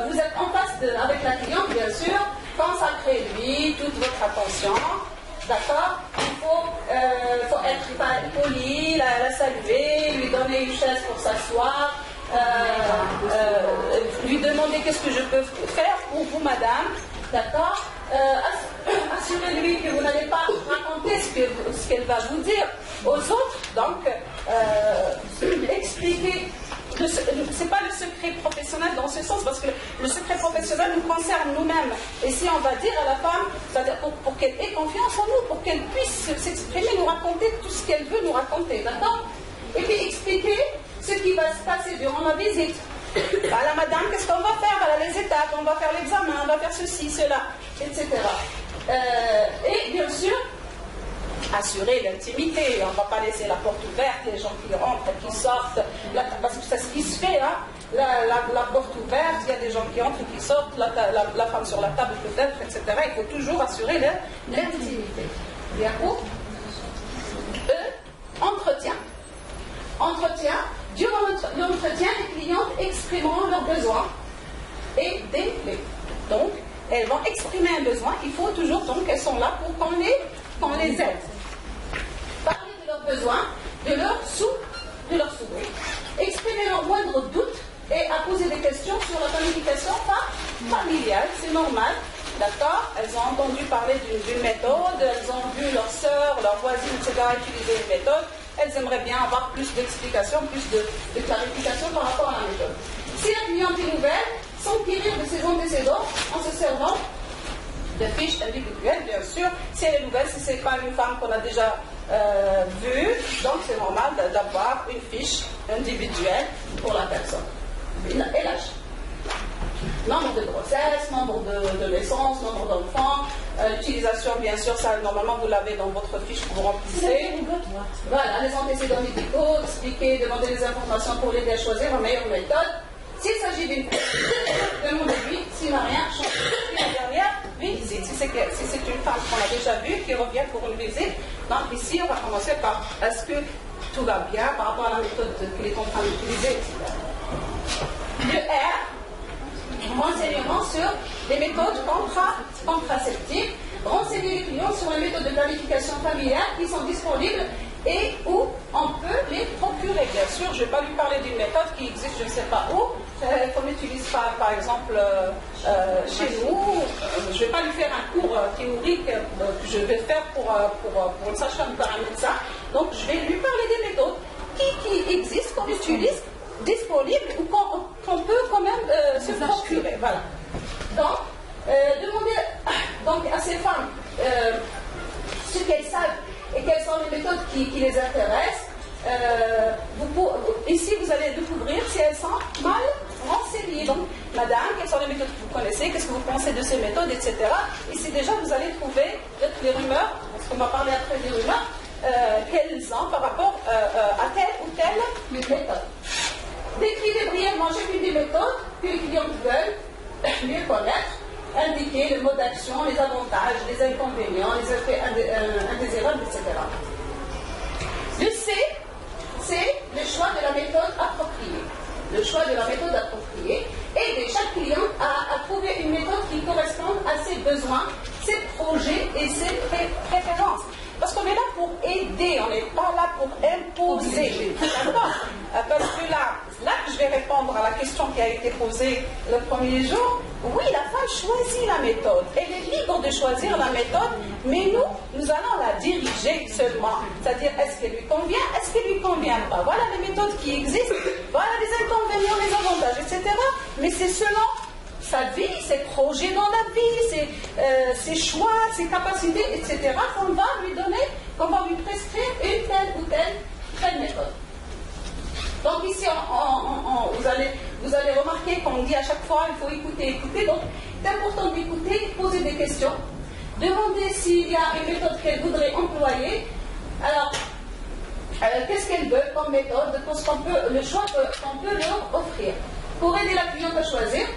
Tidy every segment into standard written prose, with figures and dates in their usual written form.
Vous êtes en face avec la cliente, bien sûr, consacrez-lui toute votre attention, d'accord? Il faut être poli, la saluer, lui donner une chaise pour s'asseoir, lui demander qu'est-ce que je peux faire pour vous, madame, d'accord? Assurez-lui que vous n'allez pas raconter ce qu'elle va vous dire aux autres, donc expliquez. C'est pas le secret professionnel dans ce sens, parce que le secret professionnel nous concerne nous-mêmes. Et si on va dire à la femme, c'est-à-dire pour qu'elle ait confiance en nous, pour qu'elle puisse s'exprimer, nous raconter tout ce qu'elle veut nous raconter, d'accord? Et puis expliquer ce qui va se passer durant la visite. Voilà, madame, qu'est-ce qu'on va faire? Voilà les étapes, on va faire l'examen, on va faire ceci, cela, etc. Et bien sûr, assurer l'intimité, on ne va pas laisser la porte ouverte, les gens qui rentrent, qui sortent, parce que c'est ce qui se fait, hein, la porte ouverte, il y a des gens qui entrent, qui sortent, la femme sur la table peut-être, etc. Il faut toujours assurer l'intimité. Bien court. Entretien. Durant l'entretien, les clientes exprimeront leurs besoins et des clés. Donc, elles vont exprimer un besoin, il faut toujours donc qu'elles sont là pour qu'on les aide. Parler de leurs besoins, de leurs souhaits, exprimer leurs moindres doutes et à poser des questions sur la planification familiale, c'est normal, d'accord? Elles ont entendu parler d'une méthode, elles ont vu leurs sœurs, leurs voisines, etc. utiliser une méthode, elles aimeraient bien avoir plus d'explications, plus de clarification par rapport à la méthode. Si la cliente est nouvelle, s'enquérir de ses antécédents en se servant de fiches individuelles, bien sûr. Si elle est nouvelle, si ce n'est pas une femme qu'on a déjà vue, donc c'est normal d'avoir une fiche individuelle pour la personne. Et l'âge. Nombre de grossesse, nombre de naissance, nombre d'enfants, utilisation, bien sûr, ça normalement vous l'avez dans votre fiche que vous remplissez. Voilà, les antécédents médicaux, expliquer, demander des informations pour l'aider à choisir la meilleure méthode. S'il s'agit d'une demandez-lui s'il n'a rien changé depuis la dernière visite. Si c'est une femme qu'on a déjà vue qui revient pour une visite, donc ici on va commencer par est-ce que tout va bien par rapport à la méthode qu'il est en train d'utiliser. Le R, renseignement sur les méthodes contraceptives, renseigner les clients sur les méthodes de planification familiale qui sont disponibles et où on peut les procurer. Bien sûr, je ne vais pas lui parler d'une méthode qui existe je ne sais pas où, qu'on n'utilise pas par exemple chez nous. Je ne vais pas lui faire un cours théorique que je vais faire pour une sage-femme, pour un médecin. Donc je vais lui parler des méthodes qui existent, qu'on utilise, disponibles ou qu'on peut quand même se procurer. Voilà. Donc, demander à ces femmes ce qu'elles savent et quelles sont les méthodes qui les intéressent. Ici, vous allez découvrir si elles sont mal renseignées. Donc, madame, quelles sont les méthodes que vous connaissez, qu'est-ce que vous pensez de ces méthodes, etc. Ici, déjà, vous allez trouver peut-être les rumeurs, parce qu'on va parler après des rumeurs, qu'elles ont par rapport à telle ou telle méthode. Décrivez brièvement chacune des méthodes que les clients veulent mieux connaître. Indiquer le mode d'action, les avantages, les inconvénients, les effets indésirables, etc. Le C, c'est le choix de la méthode appropriée. Le choix de la méthode appropriée. Aider chaque client à trouver une méthode qui corresponde à ses besoins, ses projets et ses préférences. Parce qu'on est là pour aider, on n'est pas là pour imposer. D'accord? Parce que là que je vais répondre à la question qui a été posée le premier jour, oui, la femme choisit la méthode. Elle est libre de choisir la méthode, mais nous allons la diriger seulement. C'est-à-dire, est-ce qu'elle lui convient, est-ce qu'elle lui convient pas? Voilà les méthodes qui existent, voilà les inconvénients, les avantages, etc. Mais c'est selon sa vie, ses projets dans la vie, ses choix, ses capacités, etc., qu'on va lui donner, qu'on va lui prescrire une telle ou telle méthode. Donc ici, vous allez remarquer qu'on dit à chaque fois, il faut écouter. Donc, c'est important d'écouter, poser des questions, demander s'il y a une méthode qu'elle voudrait employer. Alors, qu'est-ce qu'elle veut comme méthode, le choix qu'on peut leur offrir. Pour aider la cliente à choisir,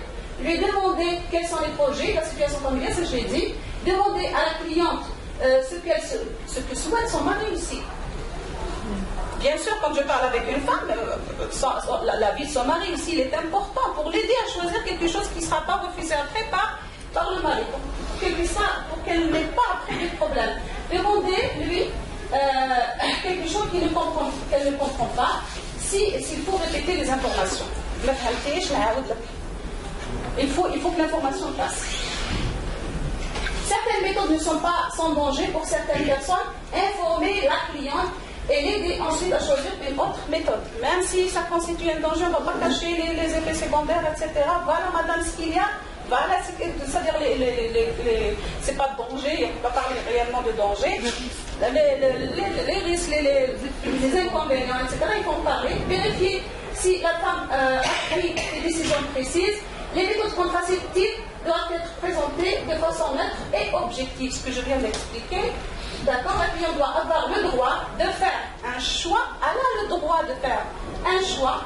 lui demander quels sont les projets, la situation familiale, c'est ce que je l'ai dit, demander à la cliente ce que souhaite son mari aussi. Bien sûr, quand je parle avec une femme, la vie de son mari aussi, il est important pour l'aider à choisir quelque chose qui ne sera pas refusé après par le mari, pour qu'elle n'ait pas après des problèmes. Demandez-lui quelque chose qu'elle ne comprend pas, s'il faut répéter les informations. Il faut que l'information passe. Certaines méthodes ne sont pas sans danger pour certaines personnes. Informer la cliente et l'aider ensuite à choisir une autre méthode. Même si ça constitue un danger, on ne va pas cacher les effets secondaires, etc. Voilà, madame, ce qu'il y a. Voilà, c'est-à-dire c'est pas de danger, on ne peut pas parler réellement de danger. Les risques, les inconvénients, etc. Il faut en parler. Vérifier si la femme a pris des décisions précises. Les méthodes contraceptives doivent être présentées de façon neutre et objective, ce que je viens d'expliquer. D'accord, la cliente doit avoir le droit de faire un choix. Elle a le droit de faire un choix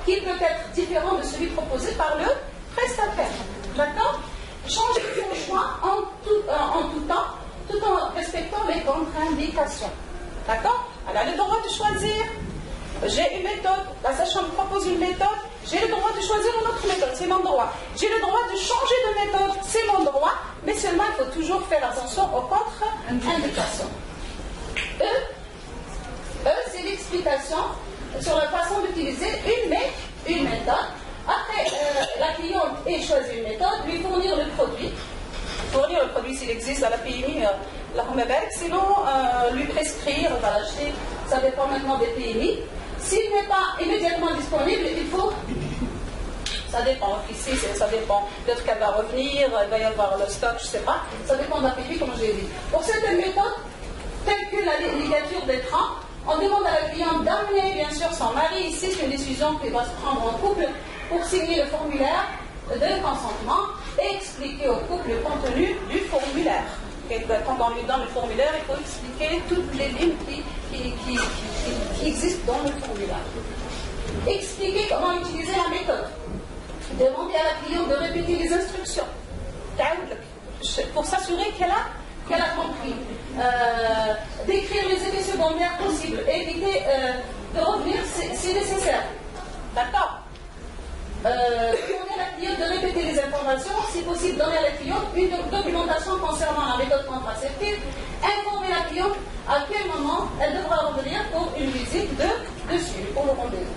qui peut être différent de celui proposé par le prestataire. D'accord? Changer son choix en tout temps, tout en respectant les contre-indications. D'accord? Elle a le droit de choisir. J'ai une méthode, la sage-femme me propose une méthode, j'ai le droit de choisir une autre méthode, c'est mon droit. J'ai le droit de changer de méthode, c'est mon droit, mais seulement il faut toujours faire attention aux contre-indications. C'est l'explication sur la façon d'utiliser une méthode. Après, la cliente ait choisi une méthode, lui fournir le produit. Fournir le produit s'il existe à la PMI, sinon lui prescrire, on va l'acheter, ça dépend maintenant des PMI. S'il n'est pas immédiatement disponible, il faut... Ça dépend, ici ça dépend. Peut-être qu'elle va revenir, il va y avoir le stock, je ne sais pas. Ça dépend de la PMI, comme je l'ai dit. Pour certaines méthodes, telles que la ligature d'écran, on demande à la cliente d'amener bien sûr son mari. Ici, c'est une décision qui va se prendre en couple pour signer le formulaire de consentement et expliquer au couple le contenu du formulaire. Et quand on lui donne le formulaire, il faut expliquer toutes les lignes qui existent dans le formulaire. Expliquer comment utiliser la méthode. Demander à la cliente de répéter les instructions. Pour s'assurer qu'elle a compris. Décrire les effets secondaires possibles. Éviter de revenir si nécessaire. D'accord? Demander à la cliente de répéter les informations, si possible donner à la cliente une documentation concernant la méthode contraceptive, informer la cliente à quel moment elle devra revenir pour une visite de suivi, pour le rendez-vous.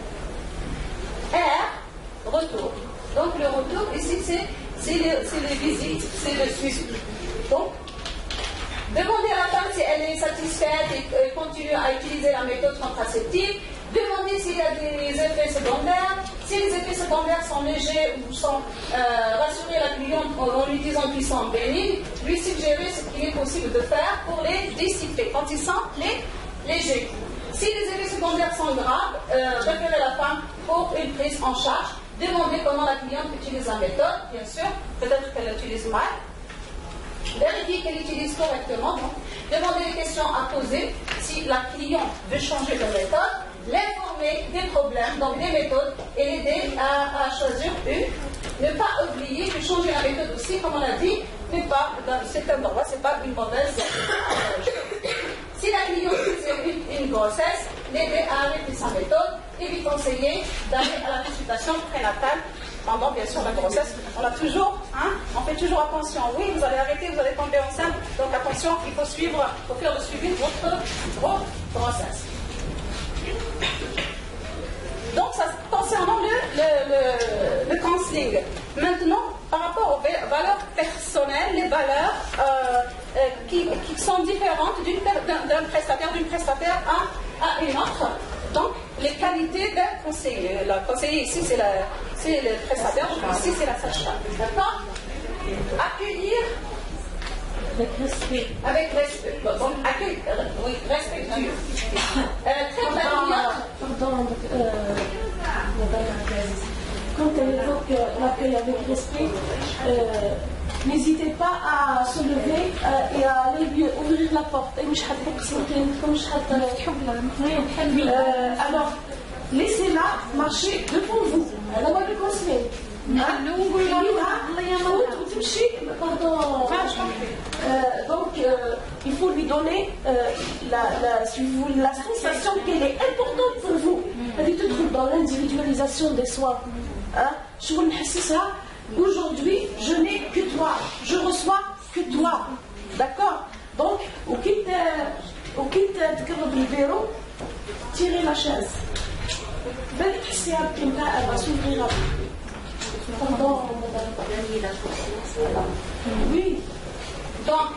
Retour. Donc le retour ici c'est les visites, c'est le suivi. Donc, demander à la femme si elle est satisfaite et continue à utiliser la méthode contraceptive. Demander s'il y a des effets secondaires. Si les effets secondaires sont légers ou sont rassurer la cliente en lui disant qu'ils sont bénignes, lui suggérer ce qu'il est possible de faire pour les dissiper quand ils sont légers. Si les effets secondaires sont graves, référer la femme pour une prise en charge. Demander comment la cliente utilise la méthode, bien sûr, peut-être qu'elle l'utilise mal. Vérifier qu'elle utilise correctement. Donc, demander des questions à poser si la cliente veut changer de méthode. L'informer des problèmes, donc des méthodes, et l'aider à choisir une. Ne pas oublier que changer la méthode aussi, comme on l'a dit, n'est pas, dans certains endroits, ce n'est pas une mauvaise chose. Si la cliente désire une grossesse, l'aider à arrêter sa méthode et lui conseiller d'aller à la consultation prénatale pendant bien sûr la grossesse. On fait toujours attention. Oui, vous allez arrêter, vous allez tomber enceinte. Donc attention, il faut faire le suivi de votre grossesse. Donc, ça, concernant le counseling. Maintenant, par rapport aux valeurs personnelles, les valeurs qui sont différentes d'un prestataire, d'une prestataire à une autre. Donc, les qualités d'un conseiller. Le conseiller ici, c'est le prestataire, donc ici, c'est la sage-femme. D'accord? Accueillir avec respect. Avec respect. Donc, accueil, oui, respectueux. Traite la cliente. Pardon, Madame Abdelaziz. Quand elle évoque l'accueil avec respect, n'hésitez pas à se lever et à aller lui ouvrir la porte. Alors, laissez-la marcher devant vous. Elle va le conseiller. Donc, il faut lui donner la sensation qu'elle est importante pour vous. Elle te trouve dans l'individualisation des soins. Aujourd'hui, je n'ai que toi. Je reçois que toi. D'accord? Donc, au quitte le bureau, tirez la chaise. Elle va s'ouvrir à vous. Oui. Donc,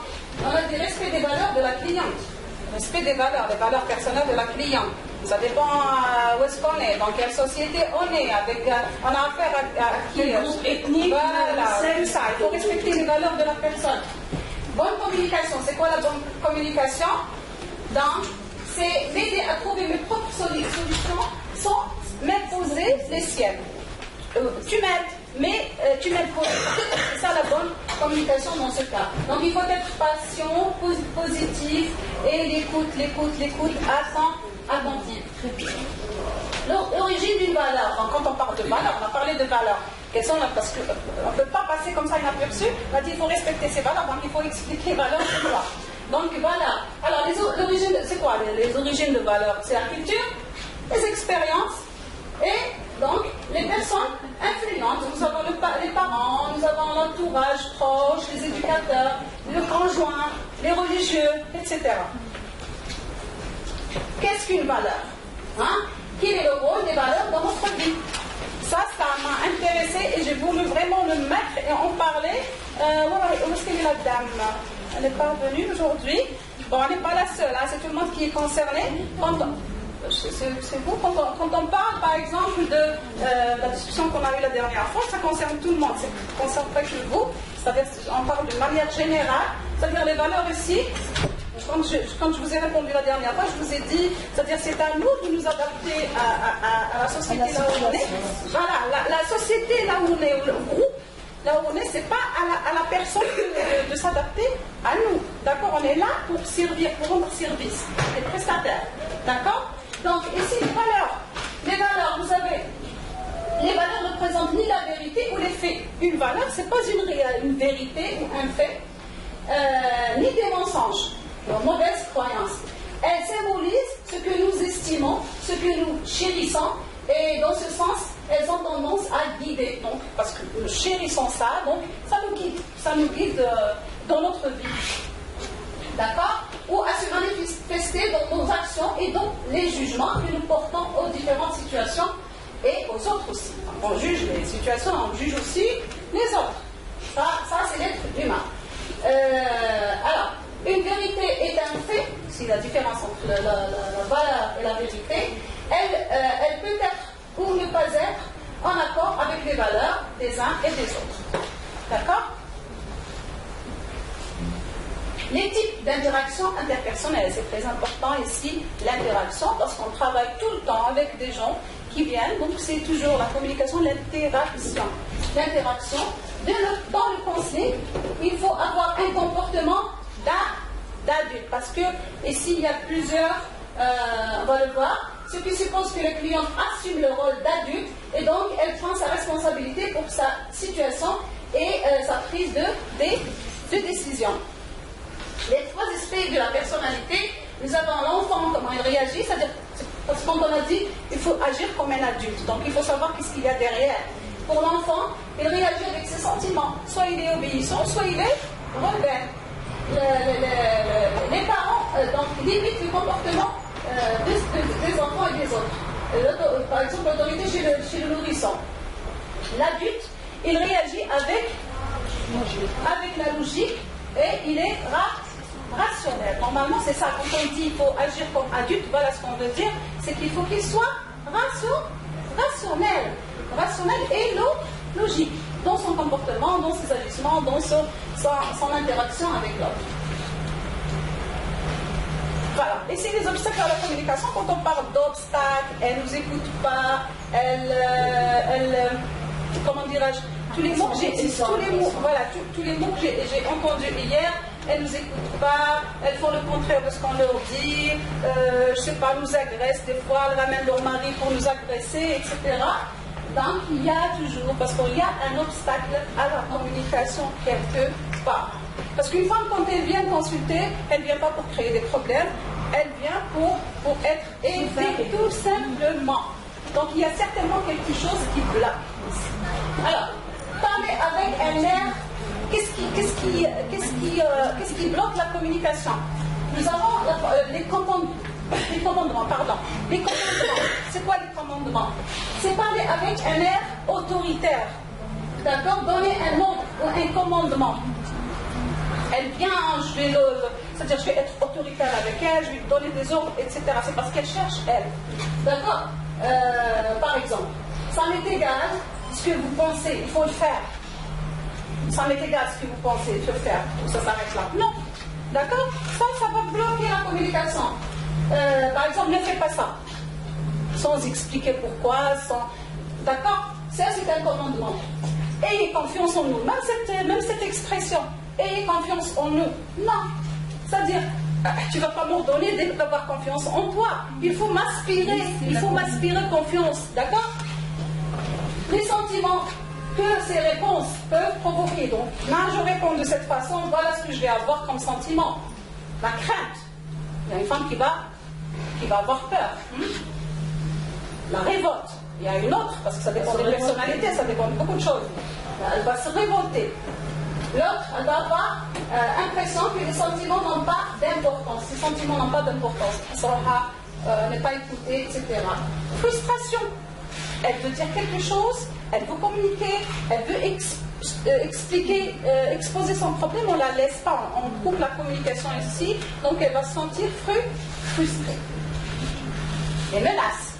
on a dit respect des valeurs de la cliente. Respect des valeurs personnelles de la cliente. Ça dépend où est-ce qu'on est, dans quelle société on est, on a affaire à qui ethnique, voilà, c'est ça. Il faut respecter les valeurs de la personne. Bonne communication. C'est quoi la bonne communication? C'est m'aider à trouver mes propres solutions sans m'imposer les siennes. Tu m'aides, mais tu m'aides pour c'est ça la bonne communication dans ce cas. Donc il faut être patient, positif et l'écoute, attentive. L'origine d'une valeur. Donc, quand on parle de valeur, on a parlé de valeurs. Quelles sont là? Parce qu'on ne peut pas passer comme ça inaperçu. On a dit il faut respecter ces valeurs, donc il faut expliquer les valeurs, c'est quoi. Donc voilà. Alors l'origine, c'est quoi les origines de valeurs? C'est la culture, les expériences et donc les personnes influentes. Nous avons les parents, nous avons l'entourage proche, les éducateurs, le conjoint, les religieux, etc. Qu'est-ce qu'une valeur? Quel est le rôle des valeurs dans notre vie? Ça m'a intéressé et j'ai voulu vraiment le mettre et en parler. Où est-ce qu'elle est la dame? Elle n'est pas venue aujourd'hui. Bon, elle n'est pas la seule, c'est tout le monde qui est concerné. C'est vous, quand on parle par exemple de la discussion qu'on a eue la dernière fois, ça concerne tout le monde, ça ne concerne pas que vous. C'est-à-dire, on parle d'une manière générale, c'est-à-dire les valeurs ici. Quand je vous ai répondu la dernière fois, je vous ai dit, c'est-à-dire c'est à nous de nous adapter à la société là où on est. Voilà, la société là où on est, le groupe là où on est, c'est pas à la personne de s'adapter à nous. D'accord? On est là pour servir, pour rendre service, les prestataires. D'accord? Donc ici, les valeurs. Les valeurs, vous savez, les valeurs ne représentent ni la vérité ou les faits. Une valeur, c'est pas une vérité ou un fait, ni des mensonges. Nos mauvaises croyances. Elles symbolisent ce que nous estimons, ce que nous chérissons, et dans ce sens, elles ont tendance à guider. Donc, parce que nous chérissons ça, donc ça nous guide dans notre vie. D'accord? Ou à se manifester dans nos actions et dans les jugements que nous portons aux différentes situations et aux autres aussi. On juge les situations, on juge aussi les autres. Ça c'est l'être humain. Alors, une vérité est un fait, c'est la différence entre la valeur et la vérité, elle peut être ou ne pas être en accord avec les valeurs des uns et des autres. D'accord? Les types d'interaction interpersonnelle, c'est très important ici, l'interaction, parce qu'on travaille tout le temps avec des gens qui viennent, donc c'est toujours la communication, l'interaction. L'interaction, dans le conseil, il faut avoir un comportement d'adulte, parce que ici il y a plusieurs, on va le voir, ce qui suppose que le client assume le rôle d'adulte et donc elle prend sa responsabilité pour sa situation et sa prise de décision. Les trois aspects de la personnalité, nous avons l'enfant, comment il réagit, c'est-à-dire, parce qu'on a dit, il faut agir comme un adulte, donc il faut savoir qu'est-ce qu'il y a derrière. Pour l'enfant, il réagit avec ses sentiments, soit il est obéissant, soit il est rebelle. Les parents donc, limitent le comportement des enfants et des autres. Par exemple, l'autorité chez le nourrisson. L'adulte, il réagit avec la logique et il est rationnel. Normalement, c'est ça. Quand on dit qu'il faut agir comme adulte, voilà ce qu'on veut dire, c'est qu'il faut qu'il soit rationnel. Rationnel et logique dans son comportement, dans ses agissements, dans son interaction avec l'autre. Voilà. Et c'est les obstacles à la communication. Quand on parle d'obstacles, elle ne nous écoute pas, comment dirais-je, tous les mots que j'ai entendus hier, elles ne nous écoutent pas, elles font le contraire de ce qu'on leur dit, je ne sais pas, nous agressent des fois, elles ramènent leur mari pour nous agresser, etc. Donc il y a toujours, parce qu'il y a un obstacle à la communication quelque part. Parce qu'une femme, quand elle vient consulter, elle ne vient pas pour créer des problèmes, elle vient pour être aidée tout simplement. Donc il y a certainement quelque chose qui bloque. Alors, parler avec un air, qu'est-ce qui bloque la communication? Nous avons les commandements. C'est quoi les commandements? C'est parler avec un air autoritaire. D'accord? Donner un ordre ou un commandement. Elle vient, c'est-à-dire je vais être autoritaire avec elle, je vais lui donner des ordres, etc. C'est parce qu'elle cherche elle. D'accord? Par exemple, ça m'est égal ce que vous pensez, il faut le faire. Ça m'est égal ce que vous pensez, il faut le faire. Ça s'arrête là. Non. D'accord? Ça va bloquer la communication. Par exemple, ne fais pas ça. Sans expliquer pourquoi, D'accord? Ça, c'est un commandement. Ayez confiance en nous. Même cette expression. Ayez confiance en nous. Non. C'est-à-dire, tu ne vas pas m'ordonner d'avoir confiance en toi. Il faut m'aspirer. Il faut m'aspirer confiance. D'accord? Les sentiments que ces réponses peuvent provoquer. Donc, là, je réponds de cette façon. Voilà ce que je vais avoir comme sentiment. La crainte. Il y a une femme qui va avoir peur. La révolte. Il y a une autre, parce que ça dépend des personnalités, ça dépend de beaucoup de choses. Elle va se révolter. L'autre, elle va avoir l'impression que les sentiments n'ont pas d'importance. Ces sentiments n'ont pas d'importance. Sarah n'est pas écoutée, etc. Frustration. Elle veut dire quelque chose, elle veut communiquer, elle veut exposer son problème, on ne la laisse pas. On coupe la communication ici, donc elle va se sentir frustrée. Les menaces.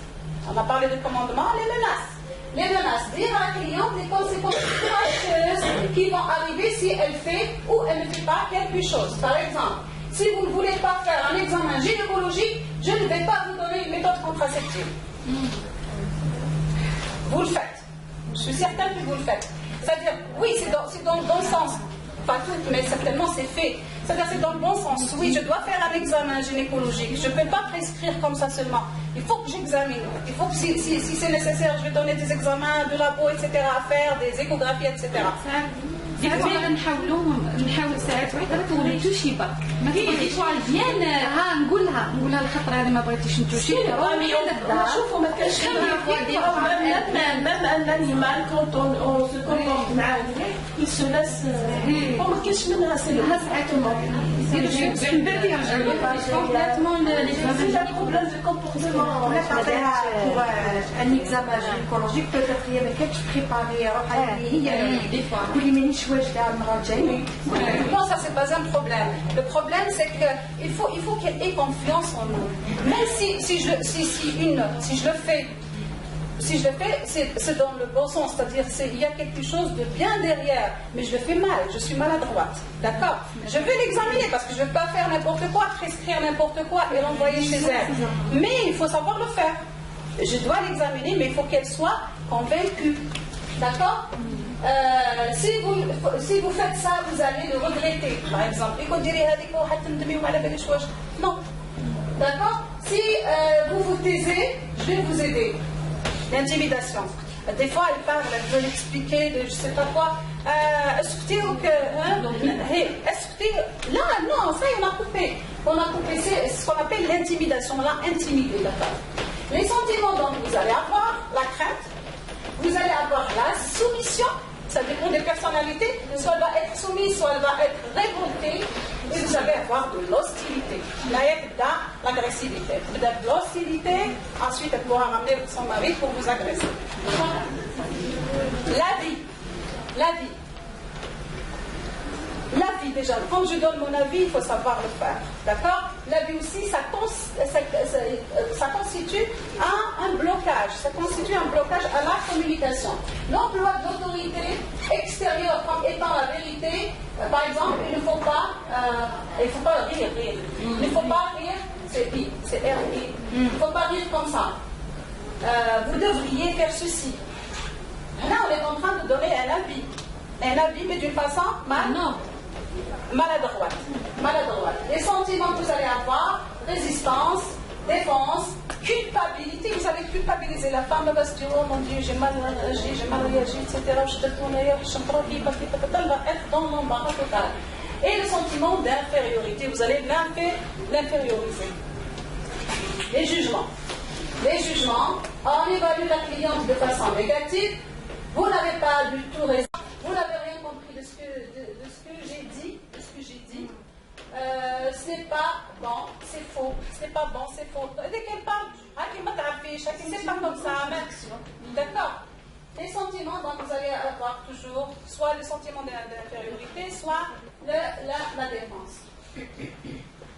On a parlé de commandement, les menaces. Les menaces, dire à la cliente les conséquences fâcheuses qui vont arriver si elle fait ou elle ne fait pas quelque chose. Par exemple, si vous ne voulez pas faire un examen gynécologique, je ne vais pas vous donner une méthode contraceptive. Vous le faites. Je suis certaine que vous le faites. C'est-à-dire, oui, c'est dans le bon sens. Pas tout, mais certainement c'est fait. C'est-à-dire, c'est dans le bon sens. Oui, je dois faire un examen gynécologique. Je ne peux pas prescrire comme ça seulement. Il faut que j'examine. Il faut que, si c'est nécessaire, je vais donner des examens de labo, etc. à faire, des échographies, etc. نحاول ساعات وحده ما توليتوش يبا ما تقوليش مزيان نقولها الخطره هذه ما بغيتيش نتوشي شوفوا ما كانش même un animal quand on se comporte معاه il se laisse ما كاينش منها سلوك c'est un problème de comportement un examen gynécologique peut-être هي ما كانتش بريباري روحها هي قولي مانيش واجده المره الجايه. Non, ça c'est pas un problème. Le problème c'est qu'il faut qu'elle ait confiance en nous. Même si je le fais, c'est dans le bon sens, c'est-à-dire il y a quelque chose de bien derrière, mais je le fais mal, je suis maladroite, d'accord? Je vais l'examiner parce que je ne vais pas faire n'importe quoi, prescrire n'importe quoi et l'envoyer chez elle. Mais il faut savoir le faire. Je dois l'examiner, mais il faut qu'elle soit convaincue, d'accord? Si vous faites ça, vous allez le regretter, par exemple. Non, d'accord? Si vous vous taisez, je vais vous aider. L'intimidation. Des fois, elle parle, elle veut l'expliquer, de je ne sais pas quoi. Est-ce que là, non, ça, on a coupé. C'est ce qu'on appelle l'intimidation. On l'a intimidé, d'accord? Les sentiments dont vous allez avoir, la crainte, vous allez avoir la soumission. Ça dépend des personnalités. Soit elle va être soumise, soit elle va être révoltée. Et vous allez avoir de l'hostilité. Là, il y a l'agressivité. Vous avez de l'hostilité. Ensuite, elle pourra ramener son mari pour vous agresser. La vie. L'avis, déjà, quand je donne mon avis, il faut savoir le faire. D'accord? L'avis aussi, ça constitue un blocage. Ça constitue un blocage à la communication. L'emploi de l'autorité extérieure comme étant la vérité, par exemple, il ne faut pas rire. Il ne faut pas rire, c'est I, c'est R-I. Il ne faut pas rire comme ça. Vous devriez faire ceci. Là, on est en train de donner un avis. Un avis, mais d'une façon maladroite. Les sentiments que vous allez avoir, résistance, défense, culpabilité. Vous allez culpabiliser la femme, elle va se dire, oh mon Dieu, j'ai mal réagi, etc. Elle va être dans l'embarras total. Et le sentiment d'infériorité, vous allez l'inférioriser. Les jugements, on évalue la cliente de façon négative. Vous n'avez pas du tout raison. Vous n'avez rien compris de ce que j'ai dit. Ce n'est pas bon, c'est faux. Ce n'est pas bon, c'est faux. Dès qu'elle parle, c'est pas comme ça. D'accord? Les sentiments, donc vous allez avoir toujours soit le sentiment d'infériorité, soit la défense.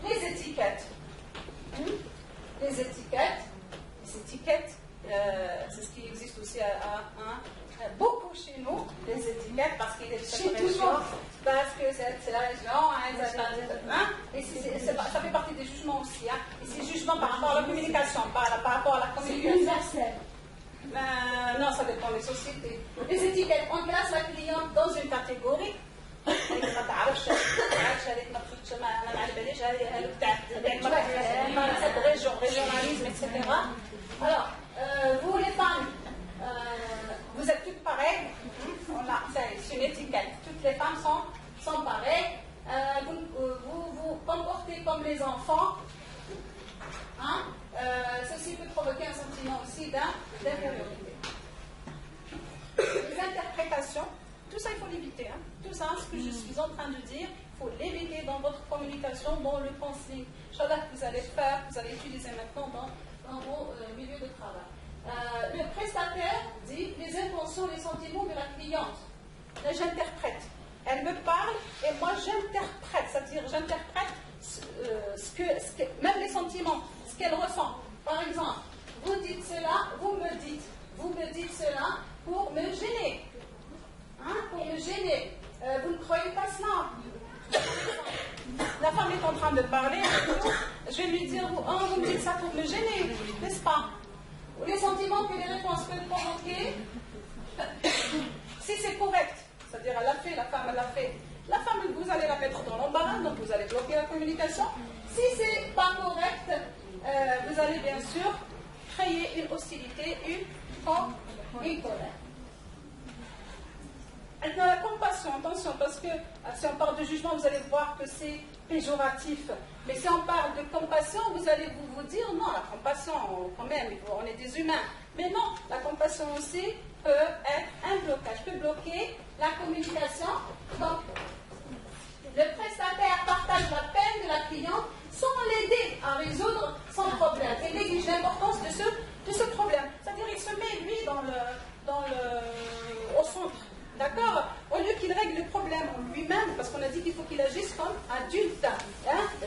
Les étiquettes. C'est ce qui existe aussi beaucoup chez nous, les étiquettes, parce qu'il est de cette région, parce que c'est la région, et ça fait partie des jugements aussi. Et ces jugements par rapport à la communication, par rapport à la communication. C'est universel. Non, ça dépend des sociétés. Les étiquettes, on classe la cliente dans une catégorie. Cette région, régionalisme, etc. Alors, vous les femmes, vous êtes toutes pareilles. C'est une étiquette. Toutes les femmes sont pareilles. Vous comportez comme les enfants. Ceci peut provoquer un sentiment aussi d'infériorité. Les interprétations, tout ça il faut l'éviter. Tout ça, ce que je suis en train de dire, il faut l'éviter dans votre communication, dans le counseling. Inch'Allah, que vous allez faire, vous allez utiliser maintenant dans vos milieux de travail. Le prestataire dit les intentions, les sentiments de la cliente. Là, j'interprète. Elle me parle et moi j'interprète, c'est-à-dire j'interprète même les sentiments, ce qu'elle ressent. Par exemple, vous dites cela, vous me dites cela pour me gêner. Pour me gêner. Vous ne croyez pas cela? La femme est en train de parler, je vais lui dire, vous me dites ça pour me gêner, n'est-ce pas? Les sentiments que les réponses peuvent provoquer, si c'est correct, c'est-à-dire elle l'a fait, la femme elle l'a fait, la femme vous allez la mettre dans l'embarras, donc vous allez bloquer la communication. Si c'est pas correct, vous allez bien sûr créer une hostilité, une colère. Maintenant, la compassion, attention, parce que si on parle de jugement, vous allez voir que c'est péjoratif. Mais si on parle de compassion, vous allez vous dire, non, la compassion, quand même, on est des humains. Mais non, la compassion aussi peut être un blocage, peut bloquer la communication. Donc, le prestataire partage la peine de la cliente sans l'aider à résoudre son problème. Et néglige l'importance de ce problème. C'est-à-dire, il se met, lui, au centre. D'accord? Au lieu qu'il règle le problème en lui-même, parce qu'on a dit qu'il faut qu'il agisse comme adulte,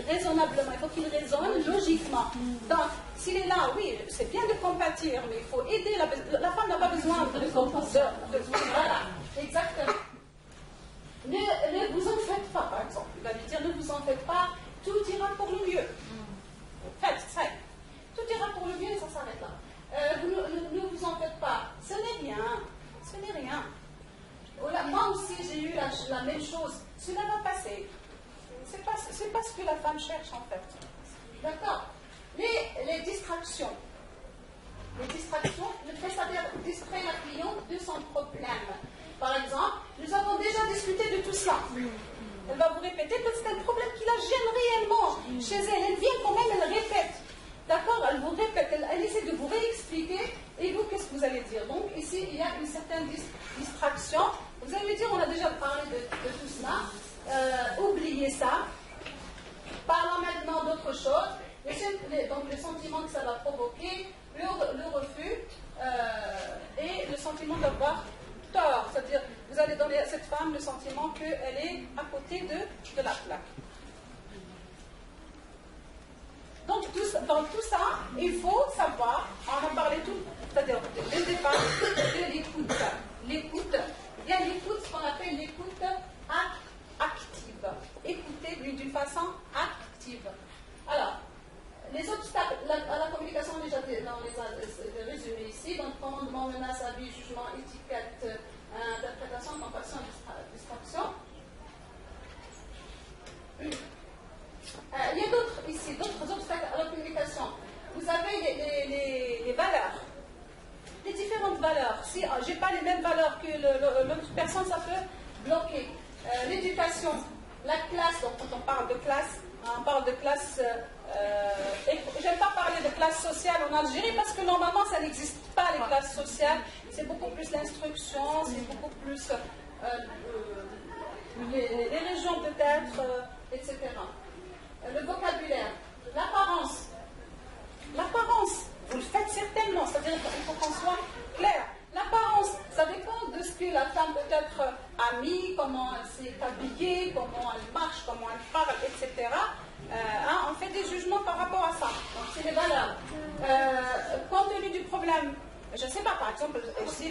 raisonnablement, il faut qu'il raisonne logiquement. Donc, s'il est là, oui, c'est bien de compatir, mais il faut aider. La femme n'a pas besoin de voilà, exactement. Ne vous en faites pas, par exemple. Il va lui dire, ne vous en faites pas, tout ira pour le mieux. Faites, ça. Tout ira pour le mieux et ça s'arrête là. Ne vous en faites pas. Ce n'est rien. Ce n'est rien. Moi aussi, j'ai eu la même chose. Cela va passer. C'est pas ce que la femme cherche, en fait. D'accord? Les distractions. Le prestataire distrait la cliente de son problème. Par exemple, nous avons déjà discuté de tout cela. Elle va vous répéter que c'est un problème qui la gêne réellement chez elle. Elle vient quand même, elle répète. D'accord? Elle vous répète, elle essaie de vous réexpliquer. Et vous, qu'est-ce que vous allez dire? Donc, ici, il y a une certaine distraction. Vous allez dire, on a déjà parlé de tout cela. Oubliez ça. Parlons maintenant d'autre chose. Donc, le sentiment que ça va provoquer, le refus et le sentiment d'avoir tort. C'est-à-dire, vous allez donner à cette femme le sentiment qu'elle est à côté de la plaque. Donc, dans tout ça, il faut savoir, on a parlé tout, c'est-à-dire dès le départ, de l'écoute. L'écoute, il y a l'écoute, ce qu'on appelle l'écoute active. Écouter d'une façon active. Alors, les obstacles à la communication, déjà on les a résumés ici. Donc, commandement, menace, abus, jugement, étiquette, interprétation, compassion, distraction. Il y a d'autres obstacles à la communication. Vous avez les valeurs, les différentes valeurs. Si je n'ai pas les mêmes valeurs que l'autre personne, ça peut bloquer. L'éducation, la classe, donc quand on parle de classe, j'aime pas parler de classe sociale en Algérie parce que normalement ça n'existe pas les classes sociales, c'est beaucoup plus l'instruction, c'est beaucoup plus les régions peut-être, etc. Le vocabulaire, l'apparence, vous le faites certainement, c'est-à-dire qu'il faut qu'on soit clair. L'apparence, ça dépend de ce que la femme peut être amie, comment elle s'est habillée, comment elle marche, comment elle parle, etc. On fait des jugements par rapport à ça. Donc, c'est les valeurs. Compte tenu du problème, je ne sais pas, par exemple, ici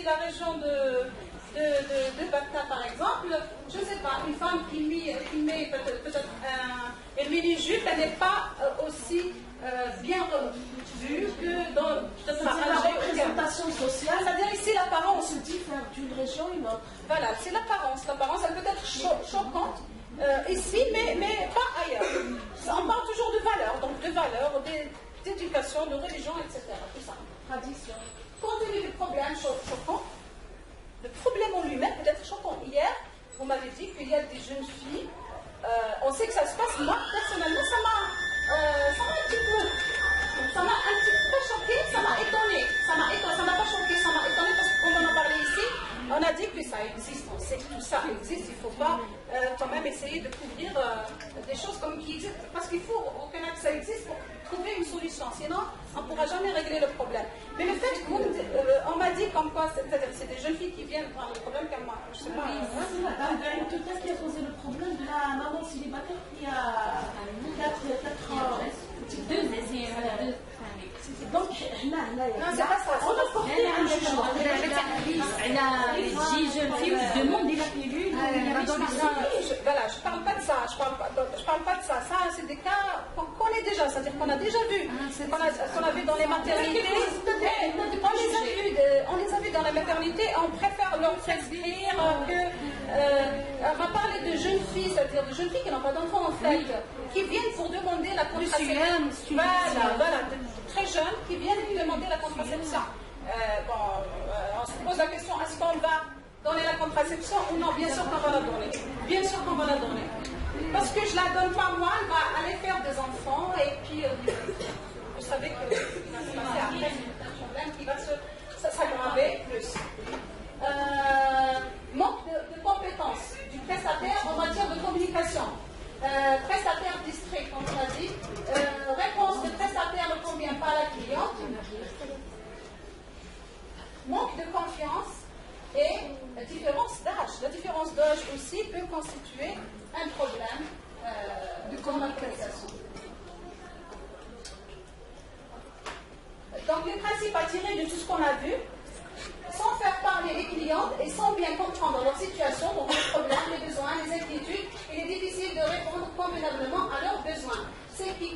la région de Batna, par exemple, je ne sais pas, une femme qui met peut-être un mini-jupe, elle n'est pas aussi bien vue que dans la représentation sociale. C'est-à-dire ici l'apparence se diffère d'une région à une autre. Voilà, c'est l'apparence. L'apparence, elle peut être choquante ici, mais pas ailleurs. On parle toujours de valeurs, donc de valeurs, d'éducation, de religion, etc. Tout ça. Tradition. Compte tenu du problème choquant, le problème en lui-même peut être choquant. Hier, vous m'avez dit qu'il y a des jeunes filles, on sait que ça se passe, moi, personnellement, ça m'a un petit peu choqué, ça m'a étonné. Ça m'a pas choqué, ça m'a étonné parce que comme on en parlait ici, on a dit que ça existe, on sait que tout ça existe, il ne faut pas quand même essayer de couvrir des choses comme qui existent, parce qu'il faut reconnaître que ça existe pour trouver une solution, sinon on ne pourra jamais régler le problème. Mais le fait qu'on m'a dit comme quoi, c'est-à-dire c'est des jeunes filles qui viennent prendre le problème comme moi, je ne sais pas. En tout cas, qui a posé le problème de la maman célibataire qui a 4 ans. Donc, non, c'est pas ça. On a porté un jugement. Les 10 jeunes filles demandent la pilule. Voilà, je ne parle pas de ça. Je parle pas de ça. Ça, c'est des cas qu'on connaît déjà. C'est-à-dire qu'on a déjà vu. Qu'on a vu dans les maternités. On les a vus dans les maternités. On préfère leur prescrire que. On va parler de jeunes filles, c'est-à-dire de jeunes filles qui n'ont pas d'enfants en fait, qui viennent pour demander la contraception. Voilà, très jeunes qui viennent demander la contraception. On se pose la question, est-ce qu'on va donner la contraception ou non? Bien sûr qu'on va la donner. Bien sûr qu'on va la donner. Parce que je ne la donne pas moi, elle va aller faire des enfants et puis vous savez que ça va se passer après, c'est un problème qui va s'aggraver plus. Manque de compétences du prestataire en matière de communication. Prestataire distrait, comme on l'a dit. Réponse de prestataire ne convient pas à la cliente. Manque de confiance et différence d'âge. La différence d'âge aussi peut constituer un problème de communication. Donc les principes à tirer de tout ce qu'on a vu, sans faire parler les clientes et sans bien comprendre leur situation, donc les problèmes, les besoins, les inquiétudes, il est difficile de répondre convenablement à leurs besoins, ce qui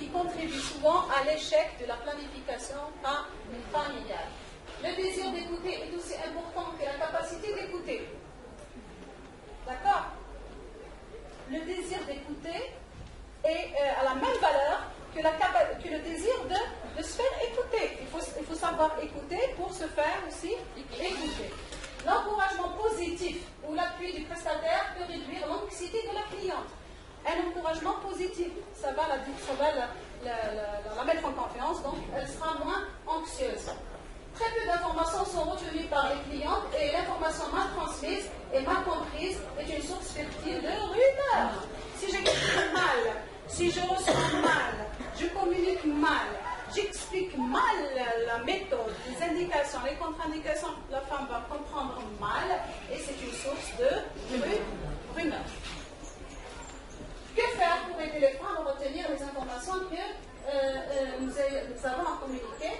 contribue souvent à l'échec de la planification familiale. Le désir d'écouter est aussi important que la capacité d'écouter. D'accord? Le désir d'écouter est à la même valeur que le désir de se faire écouter. Il faut savoir écouter pour se faire aussi écouter. L'encouragement positif ou l'appui du prestataire peut réduire l'anxiété de la cliente. Un encouragement positif, ça va la mettre en confiance, donc elle sera moins anxieuse. Très peu d'informations sont retenues par les clientes et l'information mal transmise et mal comprise est une source fertile de rumeurs. Si j'explique mal, si je reçois mal, je communique mal, j'explique mal la méthode, les indications, les contre-indications, la femme va comprendre mal et c'est une source de rumeur. Que faire pour aider les femmes à retenir les informations que nous avons à communiquer?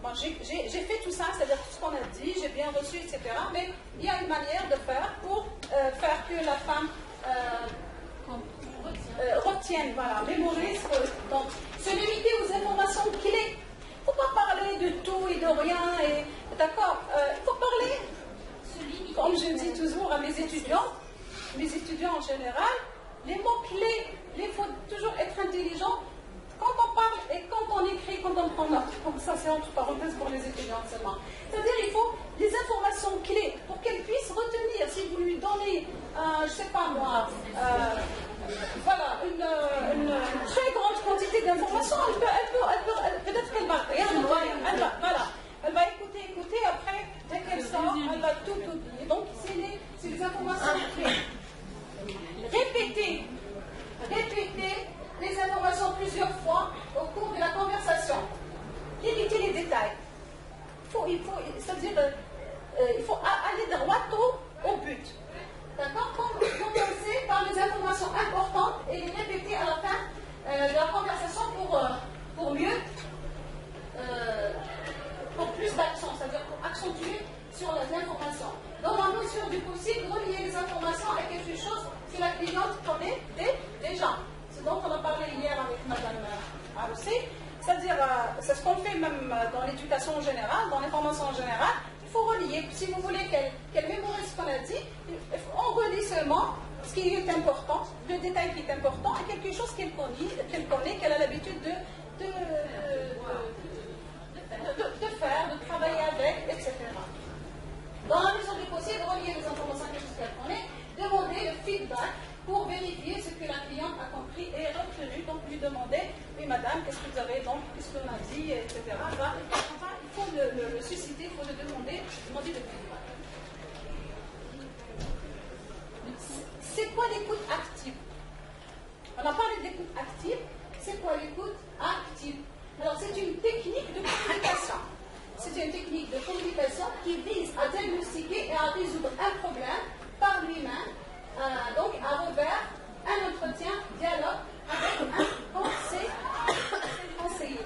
Bon, j'ai fait tout ça, c'est-à-dire tout ce qu'on a dit, j'ai bien reçu, etc. Mais il y a une manière de faire pour faire que la femme retienne, voilà, mémorise. Donc, se limiter aux informations clés. Il ne faut pas parler de tout et de rien. D'accord, il faut parler, comme je dis toujours à mes étudiants en général, les mots-clés, il faut toujours être intelligent. Quand on parle et quand on écrit, quand on prend note, comme ça c'est entre parenthèses pour les étudiants seulement. C'est-à-dire il faut des informations clés pour qu'elles puissent retenir. Si vous lui donnez, je ne sais pas moi, voilà, une très grande quantité d'informations, peut-être qu'elle va rien oublier. Elle va écouter, après, dès qu'elle sort, elle va tout oublier. Donc c'est des informations clés. Répétez les informations plusieurs fois au cours de la conversation. Limitez les détails. Il faut aller droit au but. D'accord? Commencer par les informations importantes et les répéter à la fin de la conversation pour mieux, pour plus d'action, c'est-à-dire pour accentuer sur les informations. Dans la mesure du possible, relier les informations à quelque chose que la cliente connaît déjà. C'est dont on a parlé hier avec Madame Aroussi. C'est-à-dire, c'est ce qu'on fait même dans l'éducation en général, dans les formations en général. Il faut relier. Si vous voulez qu'elle mémorise ce qu'on a dit, on relie seulement ce qui est important, le détail qui est important, et quelque chose qu'elle connaît, qu'elle a l'habitude de faire, de travailler avec, etc. Dans la mesure du possible, relier les informations à quelque chose qu'elle connaît, demander le feedback pour vérifier ce que la cliente a compris et retenu. Donc lui demander, oui madame, qu'est-ce que vous avez, donc qu'est-ce qu'on a dit, etc. Enfin, il faut le susciter, il faut le demander le feedback. C'est quoi l'écoute active? On a parlé d'écoute active. C'est quoi l'écoute active? Alors c'est une technique de communication. C'est une technique de communication qui vise à diagnostiquer et à résoudre un problème par lui-même, donc à revers un entretien, dialogue avec un conseiller.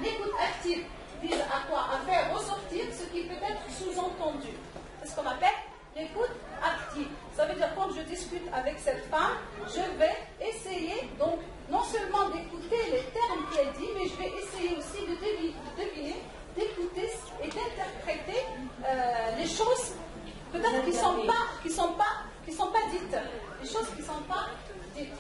L'écoute active vise à quoi? À faire ressortir ce qui peut être sous-entendu. C'est ce qu'on appelle l'écoute active. Ça veut dire quand je discute avec cette femme, je vais essayer donc non seulement d'écouter les termes qu'elle dit, mais je vais essayer aussi de deviner, d'écouter et d'interpréter les choses peut-être qui sont pas dites, les choses qui ne sont pas dites.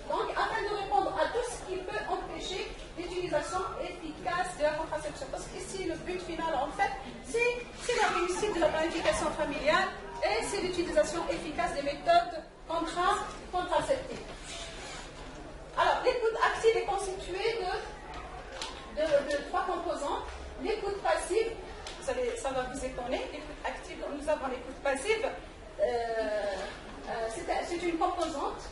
Donc, afin de répondre à tout ce qui peut empêcher l'utilisation efficace de la contraception. Parce qu'ici, le but final, en fait, c'est la réussite de la planification familiale et c'est l'utilisation efficace des méthodes contraceptives. Alors, l'écoute active est constituée de trois composantes. L'écoute passive, ça va vous étonner, l'écoute active, nous avons l'écoute passive, c'est une composante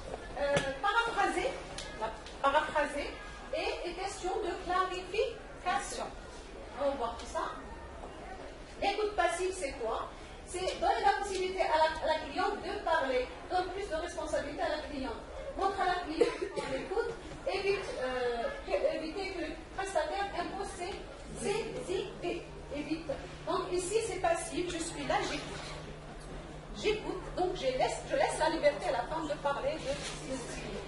paraphrasée et question de clarification. On va voir tout ça. L'écoute passive, c'est quoi? C'est donner la possibilité à la cliente de parler, donne plus de responsabilité à la cliente. Montre à la cliente qu'on l'écoute, éviter que le prestataire impose ses idées. Évite. Donc ici c'est passif, je suis là, j'écoute, donc je laisse la liberté à la femme de parler, de s'exprimer.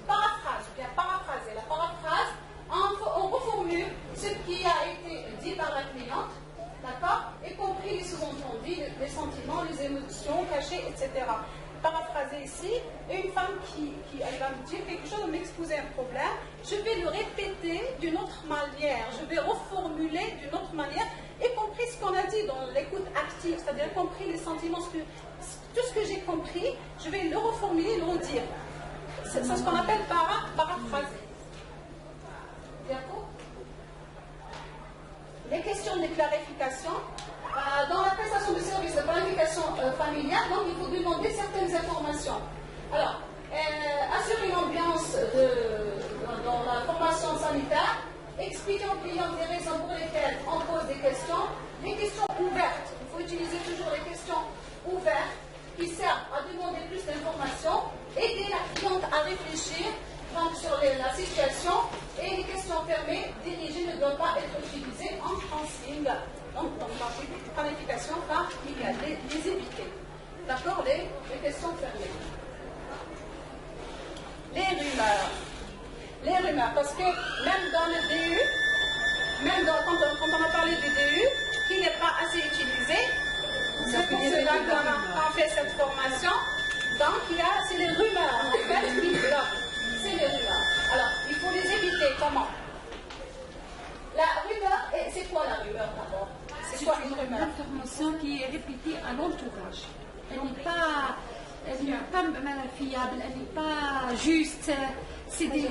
Paraphrase, bien paraphraser. La paraphrase, on reformule ce qui a été dit par la cliente, d'accord, y compris les sous-entendus, les sentiments, les émotions cachées, etc. Paraphraser ici, et une femme qui elle va me dire quelque chose, va m'exposer un problème, je vais le répéter d'une autre manière, je vais reformuler d'une autre manière, y compris ce qu'on a dit dans l'écoute active, c'est-à-dire y compris les sentiments, tout ce que j'ai compris, je vais le reformuler, le redire. C'est ce qu'on appelle paraphraser. D'accord? Les questions de clarification. Dans la prestation de services de planification familiale, donc il faut demander certaines informations. Alors, assurer une ambiance dans la formation sanitaire, expliquer aux clients les raisons pour lesquelles on pose des questions ouvertes. Il faut utiliser toujours les questions ouvertes qui servent à demander plus d'informations, aider la cliente à réfléchir donc, sur la situation, et les questions fermées dirigées ne doivent pas être utilisées en consigne. Donc, dans la planification familiale, les éviter. D'accord, les questions fermées. Les rumeurs, parce que même dans le DU, quand on a parlé du DU, qui n'est pas assez utilisé, c'est pour cela qu'on fait cette formation. Donc, c'est les rumeurs, en fait, qui bloquent. C'est les rumeurs. Alors, il faut les éviter. Comment? La rumeur, c'est quoi la rumeur d'abord? C'est quoi une rumeur? L'information qui est répétée à l'entourage. Elle n'est pas fiable, elle n'est pas juste. C'est des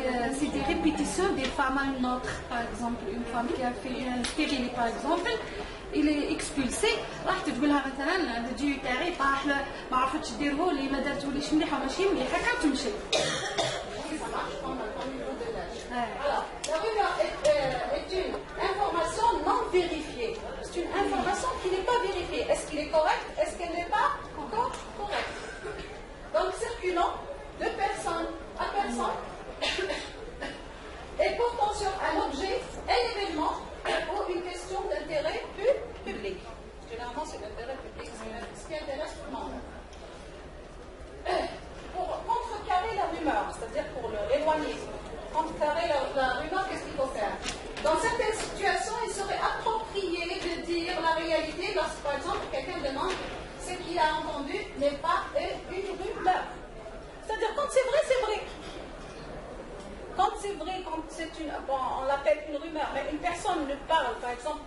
répétitions des femmes à une autre. Par exemple, une femme qui a fait un stérile, par exemple, il est expulsé. راح تقول لها مثلا الجي تاعي طاح ما عرفتش ديره لي ما درتوليش مليحه ماشي مليحه كان تمشي. Alors, la rumeur est une information non vérifiée. C'est une information qui n'est pas vérifiée. Est-ce qu'il est correct? Est-ce qu'elle n'est pas encore correcte? Donc, circulant de personne à personne et portant sur un objet, un événement ou une question d'intérêt public. Généralement, c'est l'intérêt public, ce qui intéresse tout le monde. Pour contrecarrer la rumeur, c'est-à-dire pour l'éloigner, contrecarrer la rumeur, qu'est-ce qu'il faut faire? Dans certaines situations, il serait approprié de dire la réalité lorsque, par exemple, quelqu'un demande ce qu'il a entendu n'est pas une rumeur. C'est-à-dire, quand c'est vrai, c'est vrai. Quand c'est vrai, quand c'est on l'appelle une rumeur, mais une personne nous parle, par exemple,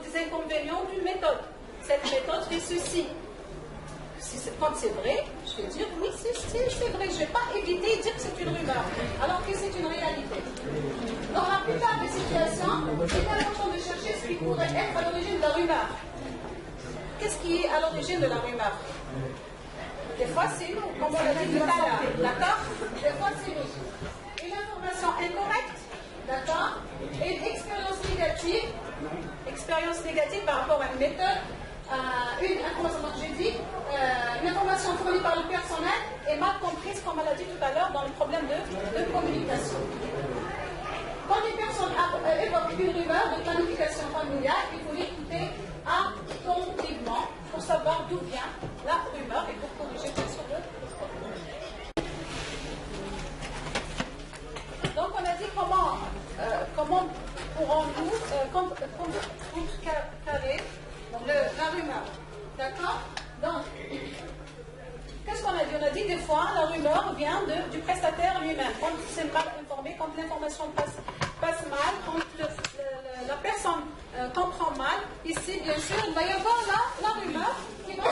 des inconvénients d'une méthode. Cette méthode fait ceci. Quand c'est vrai, je vais dire oui, c'est vrai. Je ne vais pas éviter de dire que c'est une rumeur, alors que c'est une réalité. Dans la plupart des situations, c'est important de chercher ce qui pourrait être à l'origine de la rumeur. Qu'est-ce qui est à l'origine de la rumeur? Des fois, c'est nous, comme on l'a dit tout à l'heure. D'accord? Des fois, c'est nous. Une information incorrecte, d'accord? Et une expérience négative par rapport à une méthode. Une information, donc j'ai dit, une information fournie par le personnel est mal comprise, comme elle a dit tout à l'heure, dans le problème de communication. Quand une personne évoque une rumeur de planification familiale, il faut l'écouter attentivement pour savoir d'où vient la rumeur et pour corriger bien sûr le problème. Donc on a dit comment pourrons-nous contrecarrer la rumeur. D'accord? Donc, qu'est-ce qu'on a dit? On a dit des fois, la rumeur vient du prestataire lui-même. Quand c'est mal informé, quand l'information passe mal, quand la personne comprend mal, ici, bien sûr, il va y avoir la rumeur qui va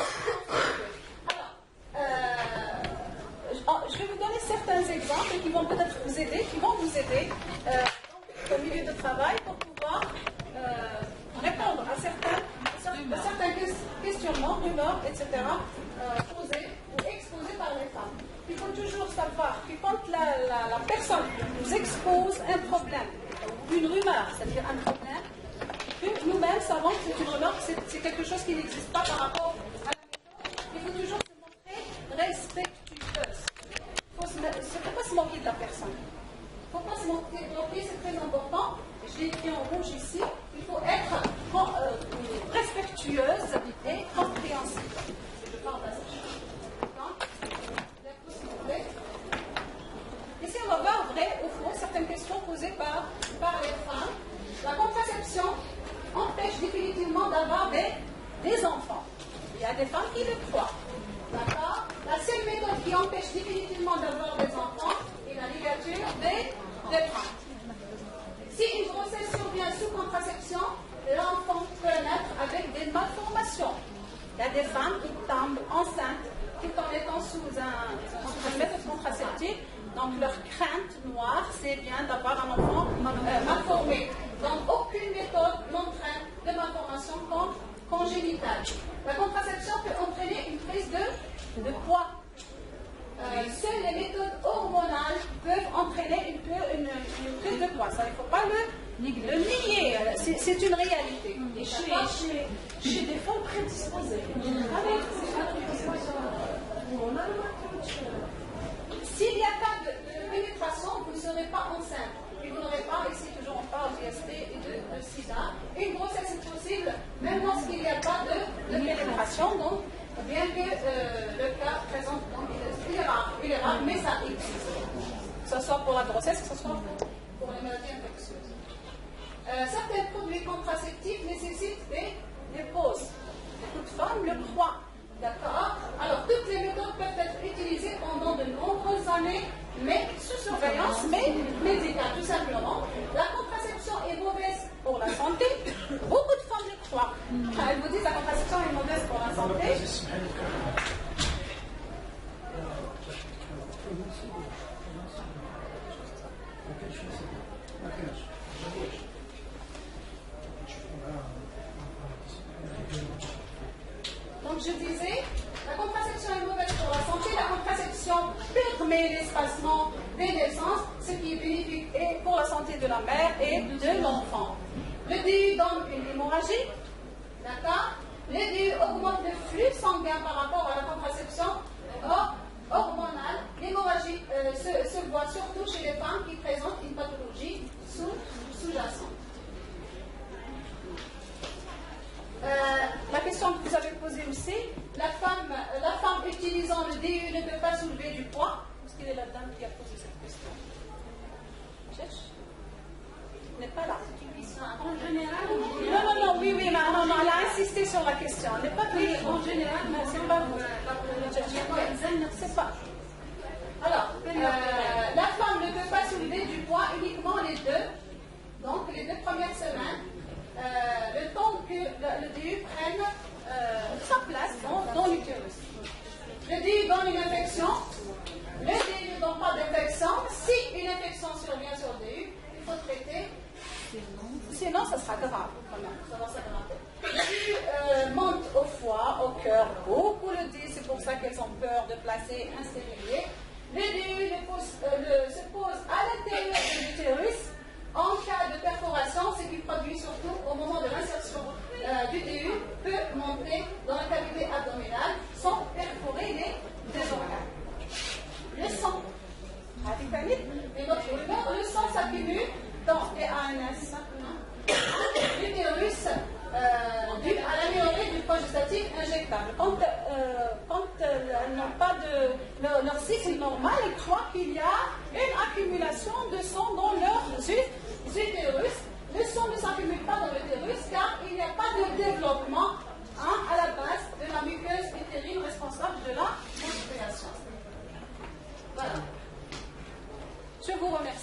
alors, je vais vous donner certains exemples qui vont peut-être vous aider, au milieu de travail pour pouvoir répondre à certains questionnements, rumeurs, etc., posés ou exposés par les femmes. Il faut toujours savoir que quand la personne nous expose un problème, une rumeur, c'est-à-dire un problème, que nous-mêmes savons que c'est une rumeur, c'est quelque chose qui n'existe pas par rapport à la méthode, il faut toujours se montrer respectueuse. Il ne faut pas se moquer de la personne. Il ne faut pas se moquer, c'est très important. Je l'ai écrit en rouge ici. Il faut être respectueuse et compréhensive. Je parle de ça. Ici, on va voir vrai ou faux certaines questions posées par les femmes. La contraception empêche définitivement d'avoir des enfants. Il y a des femmes qui le croient. D'accord? La seule méthode qui empêche définitivement d'avoir des enfants est la ligature des femmes. Si une grossesse survient sous contraception, l'enfant peut naître avec des malformations. Il y a des femmes qui tombent enceintes tout en étant sous une méthode contraceptive. Donc leur crainte noire, c'est bien d'avoir un enfant malformé. Donc aucune méthode n'entraîne de malformation congénitale. La contraception peut entraîner une prise de poids. Seules les méthodes hormonales peuvent entraîner une prise de poids. Ça, il ne faut pas Le nier, c'est une réalité. Et chez des femmes prédisposées. S'il n'y a pas de pénétration, vous ne serez pas enceinte. Et vous n'aurez pas ici toujours encore d'IST et de SIDA. Une grossesse est possible même lorsqu'il n'y a pas de pénétration. Donc, bien que le cas présente, donc, il est rare, mais ça existe. Que ce soit pour la grossesse, que ce soit pour les maladies infectieuses. Certains produits contraceptifs nécessitent des pauses. Beaucoup de femmes le croient. D'accord? Alors, toutes les méthodes peuvent être utilisées pendant de nombreuses années, mais sous surveillance, mais médicale, tout simplement. La contraception est mauvaise pour la santé. Beaucoup de femmes le croient. Elles vous disent que la contraception est mauvaise pour la santé. Donc je disais, la contraception est mauvaise pour la santé, la contraception permet l'espacement des naissances, ce qui est bénéfique et pour la santé de la mère et de l'enfant. Le DU donne une hémorragie, d'accord? Le DU augmente le flux sanguin par rapport à la contraception hormonale. L'hémorragie se voit surtout chez les femmes qui présentent une pathologie sous-jacente. La question que vous avez posée aussi, la femme utilisant le DU ne peut pas soulever du poids. Est-ce qu'il est la dame qui a posé cette question? Cherche. Il n'est pas là. En général, Non, oui, mais non, elle a insisté sur la question. Elle n'est pas prise. en général, Mais c'est pas vous. C'est pas. Alors, la femme ne peut pas soulever du poids uniquement les deux premières semaines. Le temps que le DU prenne sa place dans l'utérus. Le DU donne une infection. Le DU ne donne pas d'infection. Si une infection survient sur le DU, il faut traiter. Sinon, ça sera grave quand même. Ça va s'aggraver. Le DU monte au foie, au cœur. Beaucoup le disent, c'est pour ça qu'elles ont peur de placer un stérilet. Le DU se pose à l'intérieur de l'utérus. En cas de perforation, ce qui produit surtout au moment de l'insertion du DU peut monter dans la cavité abdominale sans perforer les organes. Le sang, le sang s'accumule dans les ANS, l'utérus, dû à l'aménorrhée du progestatif injectable. Quand elles n'ont pas leur cycle normal, elles croient qu'il y a une accumulation de sang dans leurs utérus. Le sang ne s'accumule pas dans l'utérus car il n'y a pas de développement à la base de la muqueuse utérine responsable de la menstruation. Voilà. Je vous remercie.